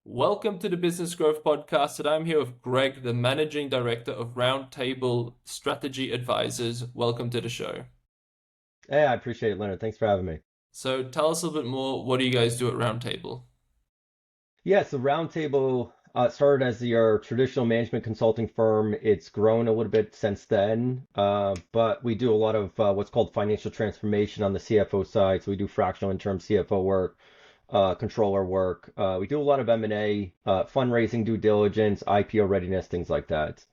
Welcome to the Business Growth Podcast. Today I'm here with Greg, the Managing Director of Roundtable Strategy Advisors. Welcome to the show. Hey, I appreciate it, Leonard. Thanks for having me. So tell us a little bit more. What do you guys do at Roundtable? Yeah, so Roundtable started as your traditional management consulting firm. It's grown a little bit since then, but we do a lot of what's called financial transformation on the CFO side. So we do fractional interim CFO work, controller work. We do a lot of M&A, fundraising, due diligence, IPO readiness, things like that.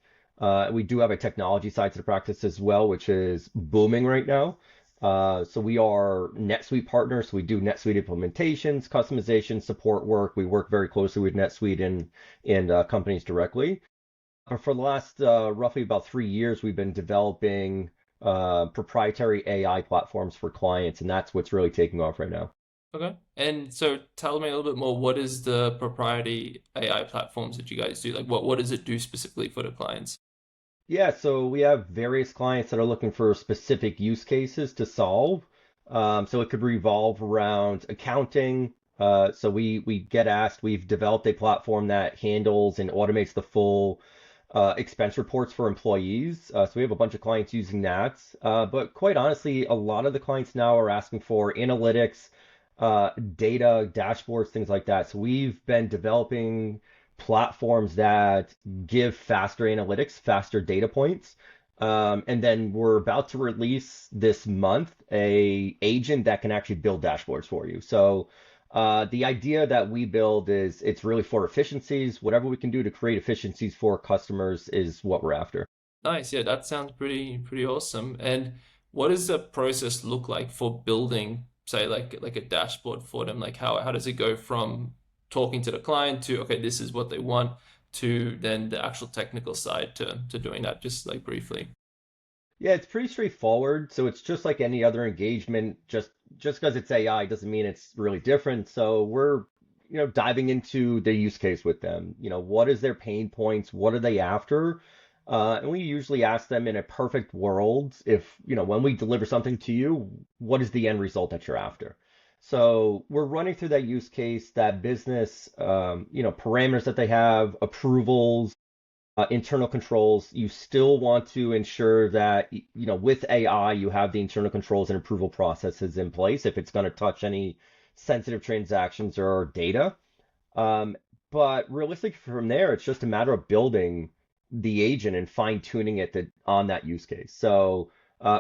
We do have a technology side to the practice as well, which is booming right now. So we are NetSuite partners. So we do NetSuite implementations, customization, support work. We work very closely with NetSuite and companies directly. But for the last roughly about 3 years, we've been developing proprietary AI platforms for clients, and that's what's really taking off right now. Okay. And so tell me a little bit more. What is the proprietary AI platforms that you guys do? Like what does it do specifically for the clients? Yeah, so we have various clients that are looking for specific use cases to solve. So it could revolve around accounting. So we get asked, we've developed a platform that handles and automates the full expense reports for employees. So we have a bunch of clients using that. But quite honestly, a lot of the clients now are asking for analytics, data, dashboards, things like that. So we've been developing platforms that give faster analytics, faster data points. And then we're about to release this month a agent that can actually build dashboards for you. So the idea that we build is it's really for efficiencies. Whatever we can do to create efficiencies for customers is what we're after. Nice. Yeah, that sounds pretty awesome. And what does the process look like for building, say, like a dashboard for them? Like how does it go from talking to the client to okay, this is what they want to then the actual technical side to doing that, just like briefly. Yeah, it's pretty straightforward. So it's just like any other engagement. Just because it's AI doesn't mean it's really different. So we're, diving into the use case with them. What is their pain points? What are they after? And we usually ask them in a perfect world, if, when we deliver something to you, what is the end result that you're after? So we're running through that use case, that business, parameters that they have, approvals, internal controls. You still want to ensure that, with AI, you have the internal controls and approval processes in place if it's going to touch any sensitive transactions or data. Um, but realistically, from there, it's just a matter of building the agent and fine tuning it on that use case. So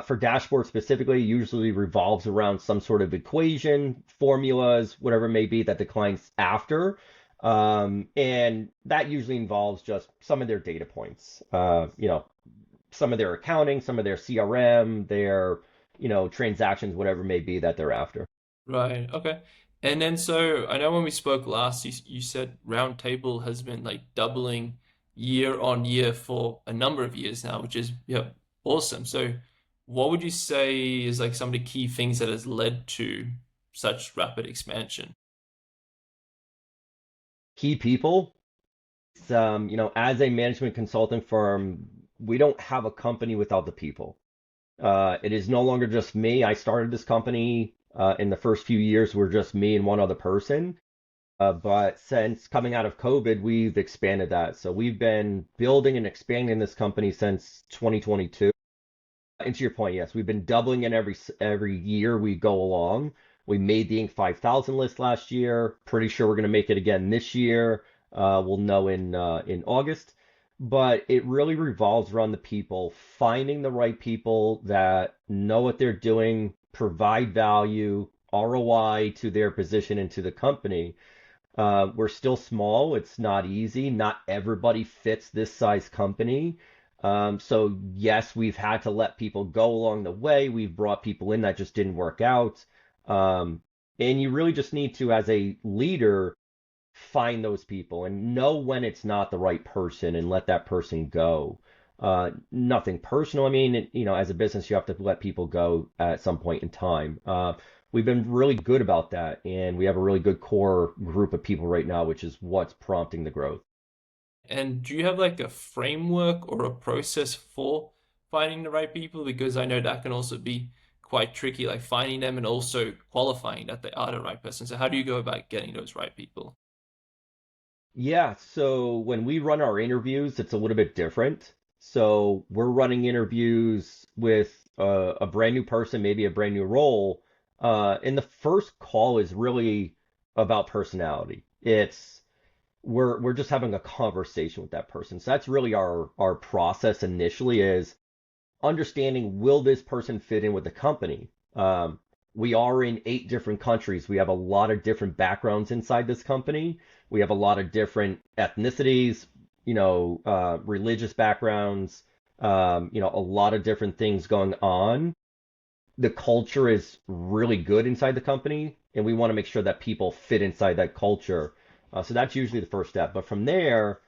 for dashboard specifically, usually revolves around some sort of equation, formulas, whatever it may be that the client's after. And that usually involves just some of their data points, some of their accounting, some of their CRM, their, transactions, whatever it may be that they're after. Right. Okay. And then so I know when we spoke last, you said Roundtable has been like doubling year on year for a number of years now, which is yeah, awesome. So what would you say is like some of the key things that has led to such rapid expansion? Key people. As a management consulting firm, we don't have a company without the people. It is no longer just me. I started this company in the first few years, we're just me and one other person. But since coming out of COVID, we've expanded that. So we've been building and expanding this company since 2022. And to your point, yes, we've been doubling it every year we go along. We made the Inc. 5000 list last year. Pretty sure we're going to make it again this year. We'll know in August. But it really revolves around the people, finding the right people that know what they're doing, provide value, ROI to their position and to the company. We're still small. It's not easy. Not everybody fits this size company. So yes, we've had to let people go along the way. We've brought people in that just didn't work out. Um, and you really just need to, as a leader, find those people and know when it's not the right person and let that person go. Nothing personal. I mean, as a business, you have to let people go at some point in time. We've been really good about that, and we have a really good core group of people right now, which is what's prompting the growth. And do you have like a framework or a process for finding the right people? Because I know that can also be quite tricky, like finding them and also qualifying that they are the right person. So how do you go about getting those right people? Yeah, so when we run our interviews, it's a little bit different. So we're running interviews with a brand new person, maybe a brand new role. And the first call is really about personality. It's we're just having a conversation with that person. So that's really our process initially is understanding will this person fit in with the company? We are in 8 different countries. We have a lot of different backgrounds inside this company. We have a lot of different ethnicities, religious backgrounds, a lot of different things going on. The culture is really good inside the company, and we want to make sure that people fit inside that culture. So that's usually the first step. But from there,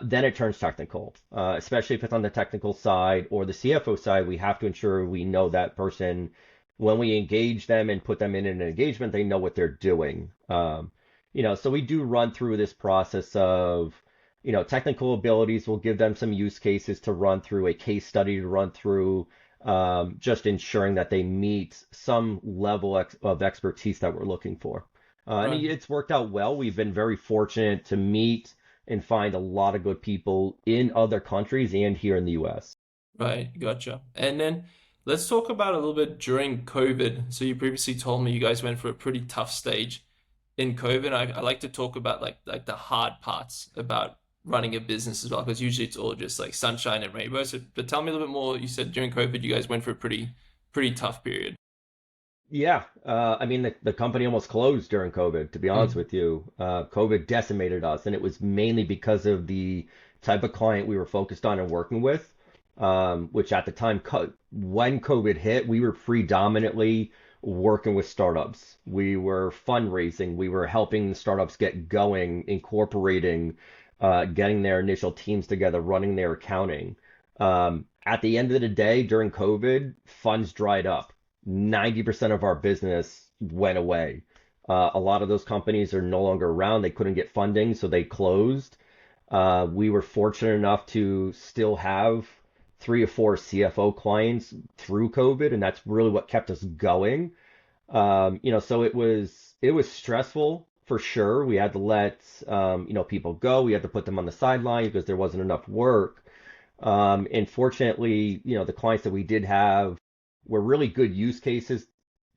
then it turns technical, especially if it's on the technical side or the CFO side. We have to ensure we know that person when we engage them and put them in an engagement, they know what they're doing. So we do run through this process of, technical abilities. We'll give them some use cases to run through, a case study to run through, just ensuring that they meet some level of expertise that we're looking for. And Right. it's worked out well. We've been very fortunate to meet and find a lot of good people in other countries and here in the US. Right, gotcha. And then let's talk about a little bit during COVID. So you previously told me you guys went through a pretty tough stage in COVID. I like to talk about like the hard parts about running a business as well, because usually it's all just like sunshine and rainbows. So, but tell me a little bit more. You said during COVID you guys went through a pretty tough period. Yeah, I mean, the company almost closed during COVID, to be honest Mm, with you. COVID decimated us, and it was mainly because of the type of client we were focused on and working with, which at the time, when COVID hit, we were predominantly working with startups. We were fundraising, we were helping startups get going, incorporating, getting their initial teams together, running their accounting. At the end of the day, during COVID, funds dried up. 90% of our business went away. A lot of those companies are no longer around. They couldn't get funding, so they closed. We were fortunate enough to still have 3 or 4 CFO clients through COVID, and that's really what kept us going. So it was stressful for sure. We had to let people go. We had to put them on the sideline because there wasn't enough work. And fortunately, the clients that we did have were really good use cases.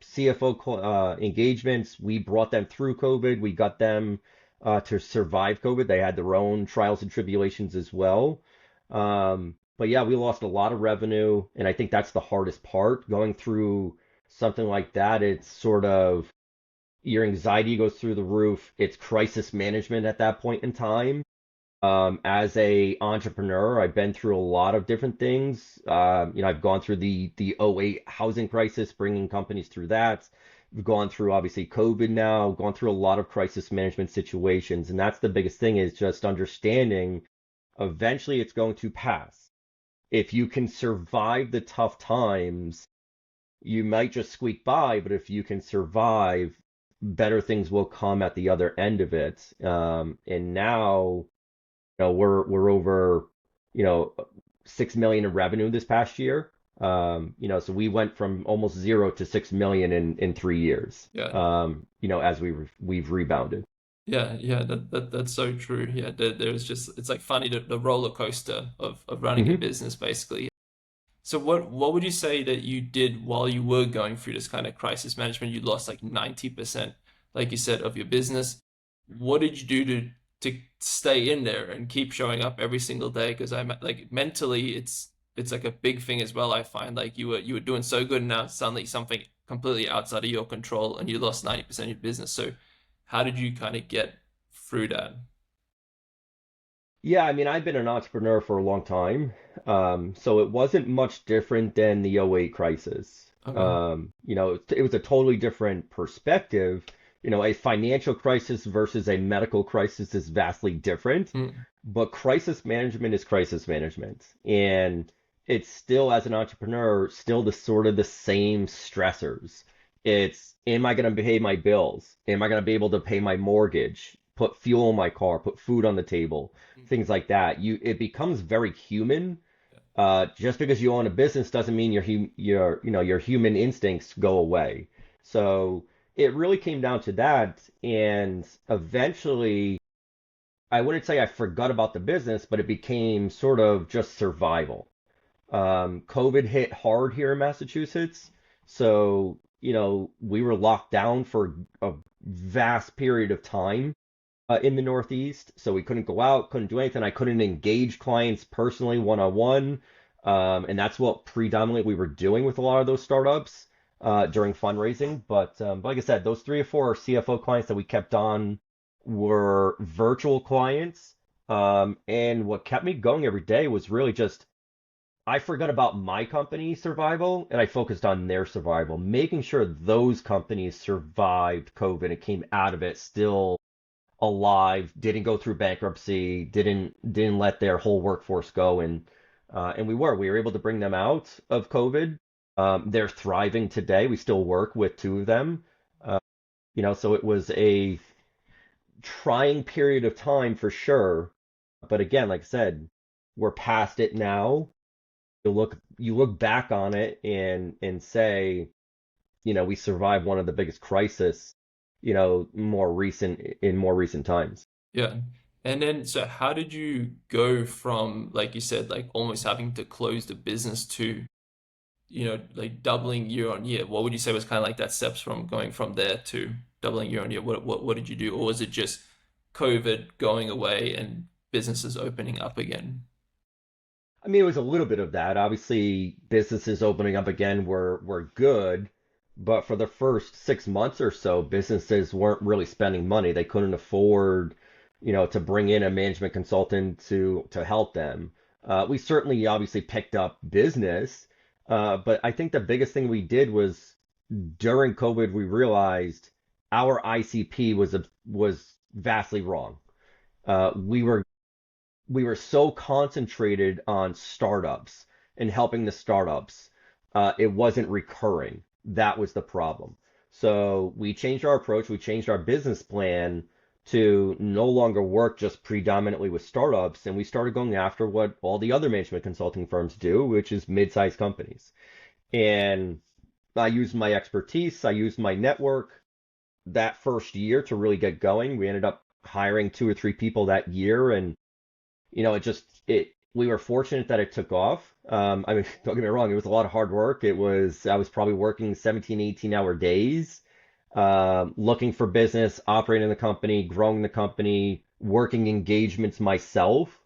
CFO engagements, we brought them through COVID. We got them to survive COVID. They had their own trials and tribulations as well. But yeah, we lost a lot of revenue, and I think that's the hardest part. Going through something like that, it's sort of your anxiety goes through the roof. It's crisis management at that point in time. As a entrepreneur, I've been through a lot of different things. I've gone through the '08 housing crisis, bringing companies through that. We've gone through obviously COVID now, gone through a lot of crisis management situations, and that's the biggest thing is just understanding eventually it's going to pass. If you can survive the tough times, you might just squeak by, but if you can survive, better things will come at the other end of it. And now we're over, you know, 6 million in revenue this past year. So we went from almost zero to 6 million in 3 years. yeah. As we've rebounded. Yeah, that's so true. Yeah, there's just it's like funny the roller coaster of running a Hmm. business basically. So what would you say that you did while you were going through this kind of crisis management? You lost like 90%, like you said, of your business. What did you do to stay in there and keep showing up every single day? Because I'm like mentally, it's like a big thing as well. I find like you were doing so good, and now suddenly something completely outside of your control, and you lost 90% of your business. So how did you kind of get through that? Yeah, I mean, I've been an entrepreneur for a long time, so it wasn't much different than the '08 crisis. Okay. It was a totally different perspective. A financial crisis versus a medical crisis is vastly different, Mm, but crisis management is crisis management, and it's still, as an entrepreneur, still the sort of the same stressors. It's, am I going to pay my bills? Am I going to be able to pay my mortgage? Put fuel in my car, put food on the table, mm, things like that. It becomes very human. yeah. Just because you own a business doesn't mean your human instincts go away. So it really came down to that, and eventually I wouldn't say I forgot about the business, but it became sort of just survival. COVID hit hard here in Massachusetts, so we were locked down for a vast period of time in the Northeast, so we couldn't go out, couldn't do anything. I couldn't engage clients personally one on one, and that's what predominantly we were doing with a lot of those startups during fundraising. But like I said, those 3 or 4 CFO clients that we kept on were virtual clients, and what kept me going every day was really just I forgot about my company's survival and I focused on their survival, making sure those companies survived COVID and came out of it still alive, didn't go through bankruptcy, didn't let their whole workforce go, and we were able to bring them out of COVID. They're thriving today. We still work with 2 of them. Uh, so it was a trying period of time for sure. But again, like I said, we're past it now. You look back on it and say, we survived one of the biggest crises, more recent times. Yeah. And then, so how did you go from, like you said, like almost having to close the business to, like doubling year on year? What would you say was kind of like that steps from going from there to doubling year on year? What did you do? Or was it just COVID going away and businesses opening up again? I mean, it was a little bit of that. Obviously, businesses opening up again were good, but for the first 6 months or so, businesses weren't really spending money. They couldn't afford, to bring in a management consultant to help them. We certainly obviously picked up business, but I think the biggest thing we did was during COVID, we realized our ICP was vastly wrong. We were so concentrated on startups and helping the startups, it wasn't recurring. That was the problem. So we changed our approach, we changed our business plan to no longer work just predominantly with startups, and we started going after what all the other management consulting firms do, which is mid-sized companies. And I used my expertise, I used my network that first year to really get going. We ended up hiring 2 or 3 people that year, and we were fortunate that it took off. I mean, don't get me wrong, it was a lot of hard work. I was probably working 17, 18-hour days, looking for business, operating the company, growing the company, working engagements myself.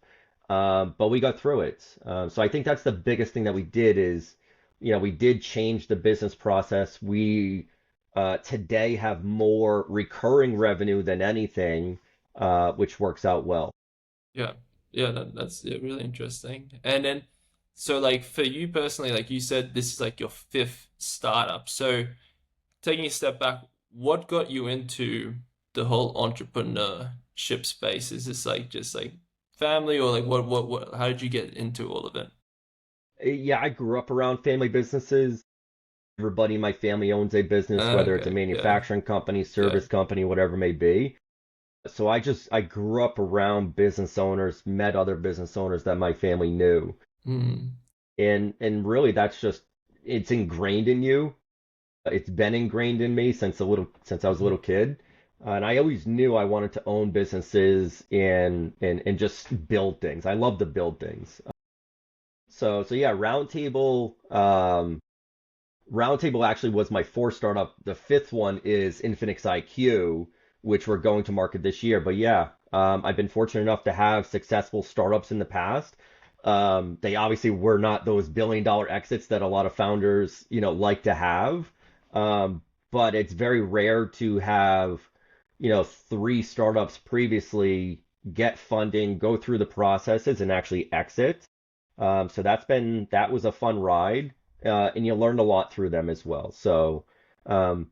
But we got through it. So I think that's the biggest thing that we did is, we did change the business process. We today have more recurring revenue than anything, which works out well. Yeah. Yeah, that's yeah, really interesting. And then, so like for you personally, like you said, this is like your fifth startup. So taking a step back, what got you into the whole entrepreneurship space? Is this like just like family or like how did you get into all of it? Yeah, I grew up around family businesses. Everybody in my family owns a business, whether it's a Okay, yeah, manufacturing company, yeah. service company, whatever it may be. So I grew up around business owners, met other business owners that my family knew. Hmm. And really that's just it's ingrained in you. It's been ingrained in me since I was a little kid. And I always knew I wanted to own businesses and just build things. I love to build things. So yeah, Roundtable actually was my fourth startup. The fifth one is Infinix IQ, which we're going to market this year. But yeah, I've been fortunate enough to have successful startups in the past. They obviously were not those billion-dollar exits that a lot of founders, like to have. But it's very rare to have, 3 startups previously get funding, go through the processes, and actually exit. So that was a fun ride, and you learned a lot through them as well. So um,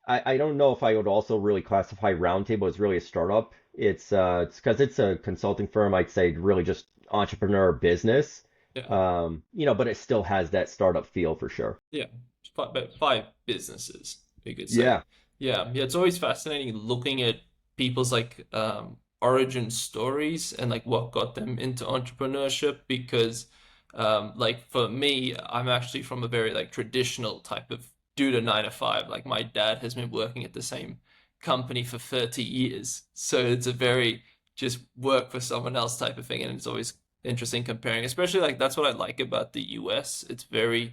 I don't know if I would also really classify Roundtable as really a startup. It's because it's a consulting firm. I'd say really just entrepreneur business. Yeah. But it still has that startup feel for sure. Yeah, but five businesses, you could say. Yeah. Yeah, yeah, it's always fascinating looking at people's like origin stories and like what got them into entrepreneurship because like for me, I'm actually from a very like traditional type of do to 9 to 5. Like my dad has been working at the same company for 30 years. So it's a very just work for someone else type of thing. And it's always interesting comparing, especially like that's what I like about the US. It's very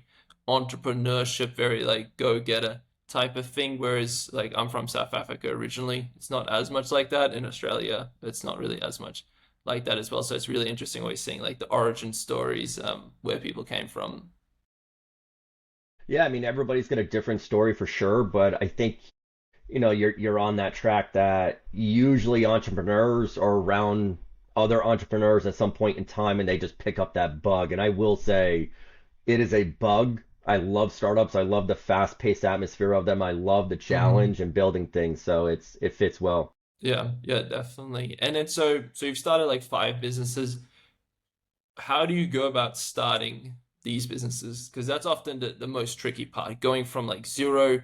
entrepreneurship, very like go-getter type of thing. Whereas like I'm from South Africa originally, it's not as much like that. In Australia, it's not really as much like that as well. So it's really interesting always seeing like the origin stories, where people came from. Yeah, I mean everybody's got a different story for sure, but I think you're on that track that usually entrepreneurs are around other entrepreneurs at some point in time and they just pick up that bug. And I will say it is a bug. I love startups. I love the fast-paced atmosphere of them. I love the Hmm. challenge and building things. So it fits well. Yeah, yeah, definitely. And then so you've started like five businesses. How do you go about starting these businesses? Because that's often the most tricky part, going from like zero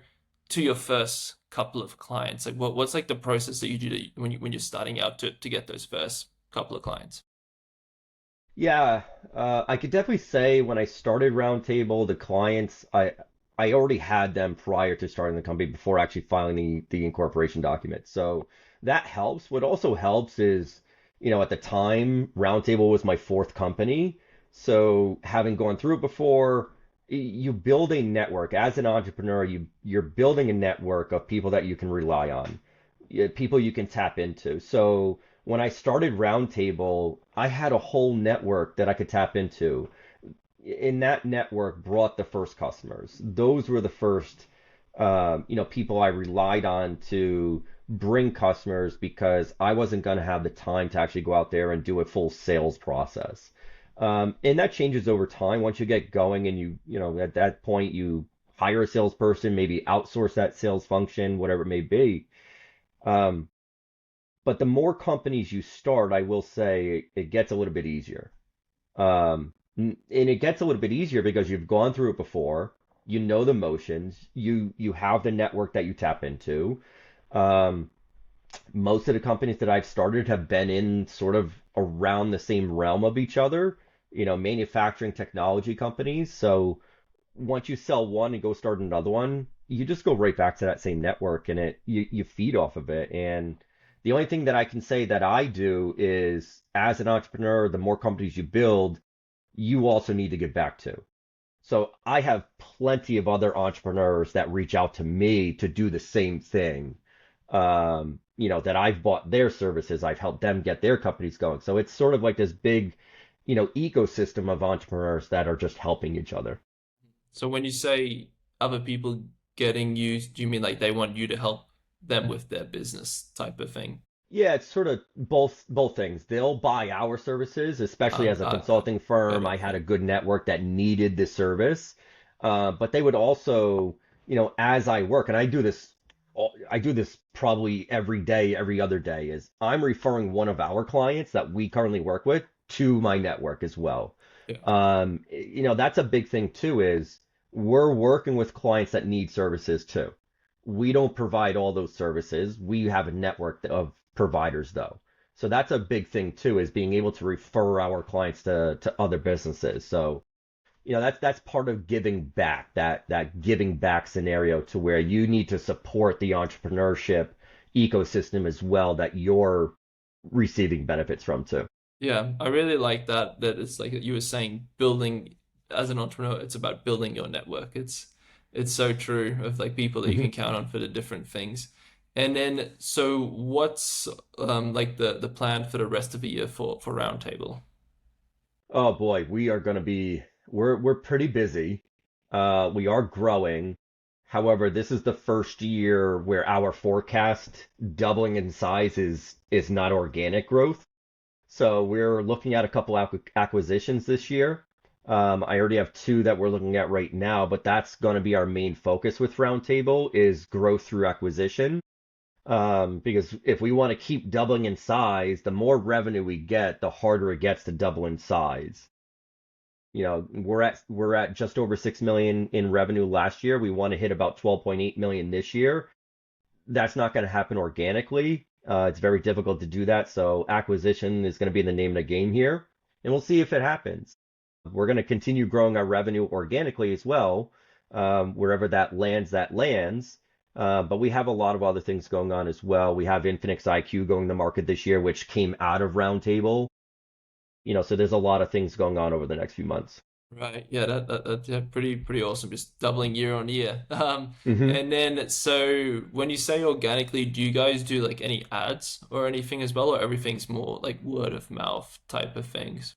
to your first couple of clients. Like what's like the process that you do when you're starting out to get those first couple of clients? Yeah, I could definitely say when I started Roundtable, the clients I already had them prior to starting the company before actually filing the incorporation document. So that helps. What also helps is, at the time, Roundtable was my fourth company. So having gone through it before, you build a network. As an entrepreneur, you're building a network of people that you can rely on, people you can tap into. So when I started Roundtable, I had a whole network that I could tap into. In that network brought the first customers. Those were the first, people I relied on to bring customers because I wasn't going to have the time to actually go out there and do a full sales process. And that changes over time. Once you get going and at that point, you hire a salesperson, maybe outsource that sales function, whatever it may be. Um, but the more companies you start, I will say it gets a little bit easier. And it gets a little bit easier because you've gone through it before. You know the motions. You have the network that you tap into. Um, Most of the companies that I've started have been in sort of around the same realm of each other, manufacturing technology companies. So once you sell one and go start another one, you just go right back to that same network and you feed off of it. And the only thing that I can say that I do is as an entrepreneur, the more companies you build, you also need to give back to. So I have plenty of other entrepreneurs that reach out to me to do the same thing. That I've bought their services, I've helped them get their companies going. So it's sort of like this big, ecosystem of entrepreneurs that are just helping each other. So when you say other people getting used, do you mean like they want you to help them with their business type of thing? Yeah, it's sort of both things. They'll buy our services, especially Uh, as a uh, uh, consulting firm. I had okay. a good network that needed the service, but they would also, as I work, and I do this probably every day, every other day, is I'm referring one of our clients that we currently work with to my network as well. Yeah. That's a big thing too, is we're working with clients that need services too. We don't provide all those services. We have a network of providers though. So that's a big thing too, is being able to refer our clients to other businesses. So, that's part of giving back, that giving back scenario to where you need to support the entrepreneurship ecosystem as well that you're receiving benefits from too. Yeah, I really like that it's like you were saying, building as an entrepreneur, it's about building your network. It's so true of like people that you Mhm. can count on for the different things. And then so what's like the plan for the rest of the year for Roundtable? Oh boy, we're pretty busy. We are growing. However, this is the first year where our forecast doubling in size is not organic growth. So we're looking at a couple acquisitions this year. I already have two that we're looking at right now, but that's going to be our main focus with Roundtable is growth through acquisition. Because if we want to keep doubling in size, the more revenue we get, the harder it gets to double in size. We're at just over 6 million in revenue last year. We want to hit about 12.8 million this year. That's not going to happen organically. It's very difficult to do that. So acquisition is going to be the name of the game here, and we'll see if it happens. We're going to continue growing our revenue organically as well. Wherever that lands, that lands. But we have a lot of other things going on as well. We have Infinix IQ going to market this year, which came out of Roundtable. So there's a lot of things going on over the next few months. Right. Yeah, that's yeah, pretty awesome. Just doubling year on year. hmm And then so when you say organically, do you guys do like any ads or anything as well, or everything's more like word of mouth type of things?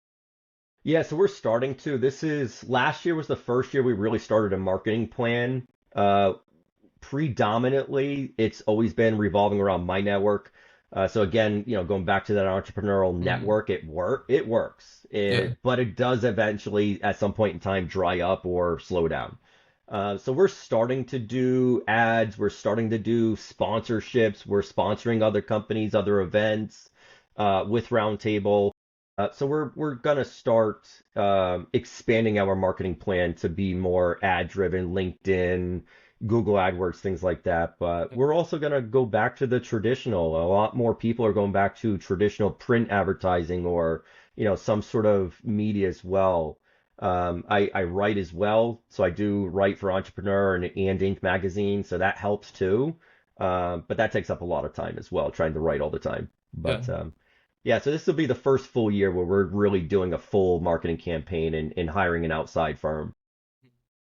Yeah, so we're starting to. This is last year was the first year we really started a marketing plan. Predominantly, it's always been revolving around my network. So again, going back to that entrepreneurial Mm, network, it works. yeah. But it does eventually, at some point in time, dry up or slow down. So we're starting to do ads. We're starting to do sponsorships. We're sponsoring other companies, other events with Roundtable. So we're gonna start expanding our marketing plan to be more ad driven, LinkedIn, Google AdWords, things like that. But we're also going to go back to the traditional. A lot more people are going back to traditional print advertising or, some sort of media as well. I write as well, so I do write for Entrepreneur and Inc. magazine, so that helps too. But that takes up a lot of time as well, trying to write all the time. Yeah. But yeah, so this will be the first full year where we're really doing a full marketing campaign and hiring an outside firm.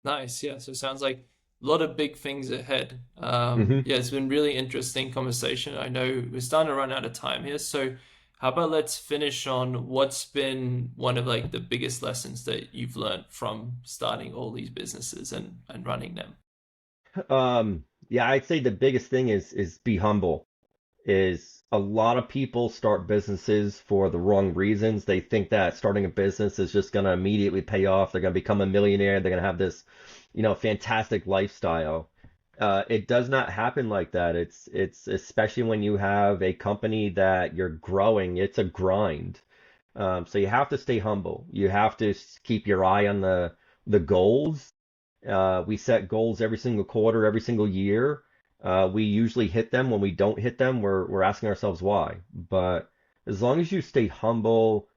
Nice. Yeah. So it sounds like a lot of big things ahead. hmm Yeah, it's been really interesting conversation. I know we're starting to run out of time here. So how about let's finish on what's been one of like the biggest lessons that you've learned from starting all these businesses and running them? yeah, I'd say the biggest thing is be humble. Is a lot of people start businesses for the wrong reasons. They think that starting a business is just going to immediately pay off. They're going to become a millionaire. They're going to have this, fantastic lifestyle. It does not happen like that. It's especially when you have a company that you're growing, it's a grind. So you have to stay humble. You have to keep your eye on the goals. We set goals every single quarter, every single year. We usually hit them. When we don't hit them, we're asking ourselves why. But as long as you stay humble,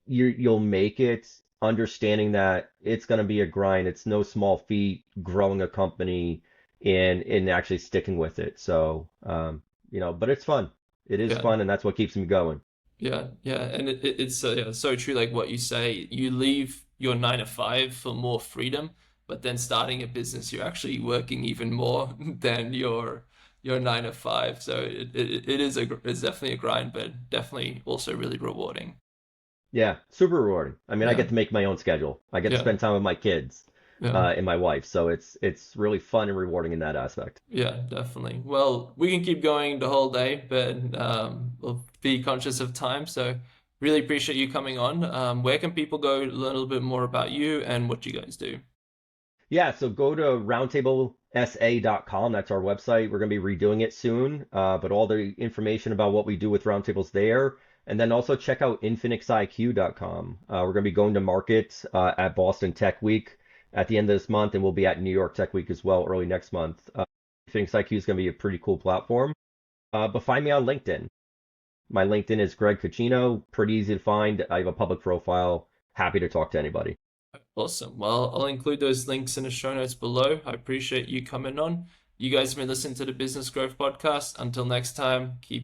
you'll make it, understanding that it's going to be a grind. It's no small feat growing a company and actually sticking with it. So, but it's fun. It is Yeah. fun, and that's what keeps me going. Yeah, yeah, and it's yeah, so true. Like what you say, you leave your 9 to 5 for more freedom, but then starting a business, you're actually working even more than your 9 to 5. So it's definitely a grind, but definitely also really rewarding. Yeah, super rewarding. I mean, I Yeah, get to make my own schedule. I get to yeah, spend time with my kids, yeah, and my wife. So it's really fun and rewarding in that aspect. yeah, definitely. Well, we can keep going the whole day, but we'll be conscious of time. So really appreciate you coming on. Where can people go learn a little bit more about you and what you guys do? Yeah, so go to roundtablesa.com. That's our website. We're going to be redoing it soon, but all the information about what we do with Roundtable's there. And then also check out infinixIQ.com. We're going to be going to market at Boston Tech Week at the end of this month, and we'll be at New York Tech Week as well early next month. Infinix IQ is going to be a pretty cool platform. But find me on LinkedIn. My LinkedIn is Greg Cucino. Pretty easy to find. I have a public profile. Happy to talk to anybody. Awesome. Well, I'll include those links in the show notes below. I appreciate you coming on. You guys have been listening to the Business Growth Podcast. Until next time, keep